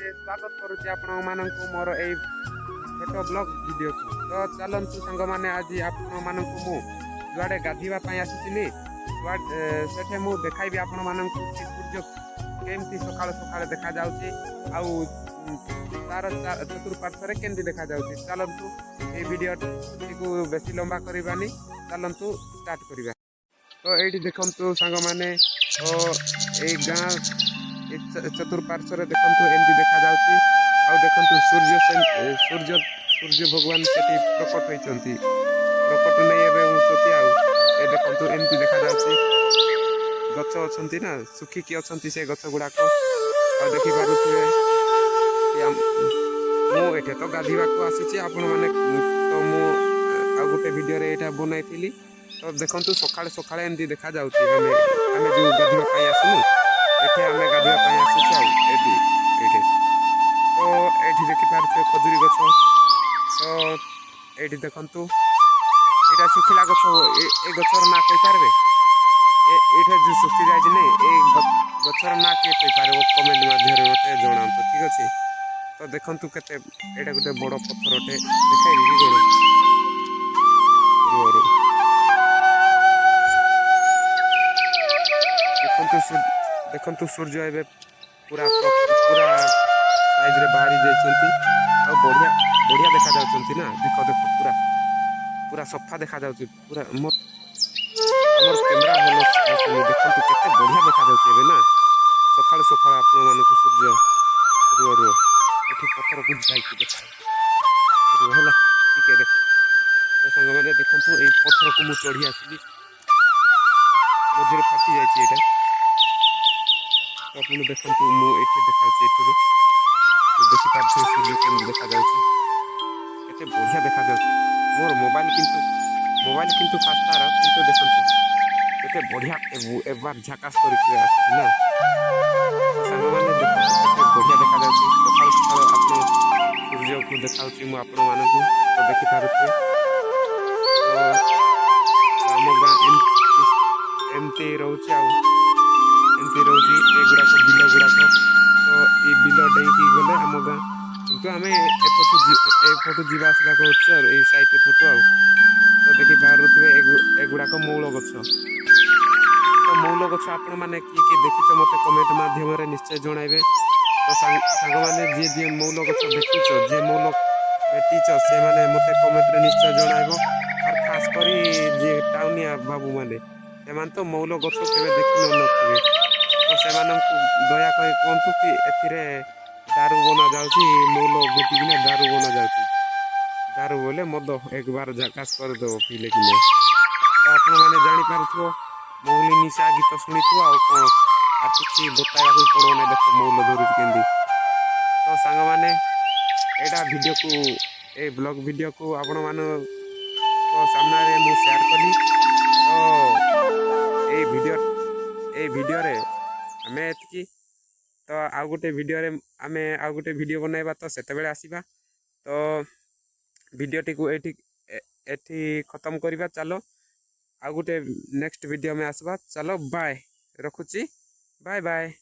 स्वागत करुच्ची आपण मानकु मोर ए छोट ब्लॉग वीडियो को। तो चलतु सांग मैंने आज आपण मानकु मु जुआडे गाधीवा पई आसीचिनी सेठे मु देखाइबी आपण मानकु कि सूर्य केमती सकाळ सकाळ देखा जाउची आउ तार चतुर्पार्श्व केमती देखा जाउची। चलतु ए वीडियो को बेसी लंबा करबानी, चलतु स्टार्ट करबा। तो एठी देखंतु सांग माने तो ए गाँ चतुर्पार्श्व देखंतु एमती देखा जाउची आउ देखंतु सूर्य सूर्य भगवान सेठी प्रकट होइचंती, प्रकट नै एबे उचती आउ ए देखंतु एमती देखा जाउची। गछ अछंती ना सुखी की अछंती से गछ गुडा को आ देखि पारुथिबे मु एठे तो गाधीवा को आसीची आपण माने तो मु आ गुटे वीडियो रे एटा बनाइथिली। तो देखंतु सकाळे सकाळे एमती देखा जाउची हमें जो गाधीवा पई आसनु एठे हमें गाधीवा पई आसीची आउ एठी तो एठी देखि पारुथिबे खजुरी गछ। तो एठी देखंतु एटा सुखिला गछ ए गछर ना कहि पारबे एठे जो सुखी जाय जे नै ए गछर ना के कहि पारबो कमेंट माध्यम रे मते जणांतो, ठीक अछि। तो देखंतु केते एटा गुटे बड़ पत्थरटे देखाइबी कि कोन रो देखंतु सूर्य एबे पूरा साइज रे बाहरी जाइछंती आ बढ़िया बढ़िया देखा जाउछंती ना। देखो देखो पूरा सफा देखा जाउछ, पूरा हमर कैमरा भलो आसुनी। देखंतु केते बढ़िया देखा जाउछ एबे ना सकाळ सकाळ आपण मानकु सूर्य रो एठी पत्थर को जाई के देख रो होला, ठीक है। देख तो संग माने देखंतु ए पत्थर को मु चढ़ी आसिली मझिरे फाटी जाइछि एटा। तो आपण देखंतु मु एठी देखाउछि एठुरु देखि पारछे सूर्य केमति देखा जाउछि, केते बढ़िया देखा जाउछि। मोर मोबाइल किंतु फास्टार किंतु देखंतु केते बढ़िया एबार झाकास करके आछि ना। तो सांग माने देखंतु केते बढ़िया देखा जाउछि सकाळ सकाळ आपण सूर्य को देखाउछि मु आपण मानकु। तो देखि पारुछे तो हम गाँ एमती रोचे एमती रोचे ए गुड़ाक बिल गुड़ाक। तो ये बिल डेकी गले आम गाँ किंतु आम एपटू जीवा आसवा कर सैड पटू आ। तो देखि पारुथिबे ए गुड़ाक मौल गछ। तो मौल गछ आपण माने किए देखिछ मते कमेंट माध्यम रे निश्चय जणाइबे। तो सांग माने जे मौल गछ देखिछ जे मौल भेटिछ से माने मते कमेंट रे निश्चय जणाइबो। और खास करी जे टाउनिया बाबू माने एमान तो मौल गछ केबे देखि न नथिबे। तो सेमानंकु दया कहि कोंतु कि एथिरे दारू बना जाउची मौल भेटिकिना दारू बना जाउची। दारू बोले मद एक बार झाकास कर दो पीले कि नहीं। तो आपण माने जानि पारुथो मौली निशा गीत सुनिथो आ कोन आ किछि बताया को पड़ो नै। देखो मौल धरुची केंदी। तो सांग माने एडा वीडियो को ए ब्लॉग वीडियो को आपण मानो तो सामने रे मु शेयर कली। तो ए वीडियो रे हमें एतकी तो आउ गोटे वीडियो रे आमे आउ गोटे वीडियो बनाइबा तो सेते बेले आसीबा। तो वीडियोटी को एठी खत्म करिबा। चलो आउ गोटे नेक्स्ट वीडियो में आसबा। चलो बाय, रखुची, बाय बाय।